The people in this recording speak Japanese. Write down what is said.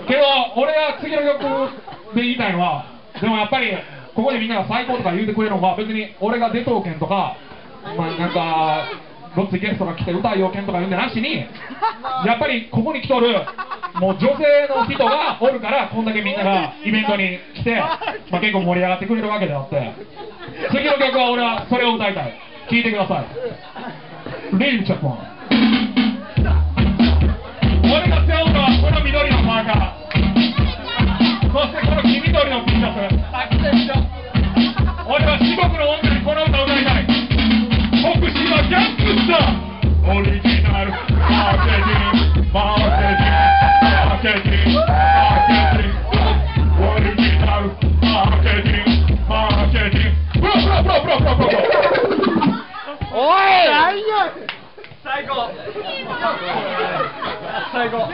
けど俺が次の曲で言いたいのは、でもやっぱりここでみんなが最高とか言うてくれるのが、別に俺が出とうけんとか、なんかごっついゲストが来て歌うよけんとか言うんでなしに、やっぱりここに来とるもう女性の人がおるから、こんだけみんながイベントに来て、結構盛り上がってくれるわけであって、次の曲は俺はそれを歌いたい。聴いてください。リンチャポン。俺が背負うのはこの緑のパーカー、そしてこの黄緑の T シャツ。俺は四国の女にこの歌を歌いたい。北島ギャングスター、オリジナルマーケティング、マーケティング、マーケティング、マーケティング、オリジナルマーケティング、マーケティング、ブロブロブロブロブロブロ。おい！最高！最高！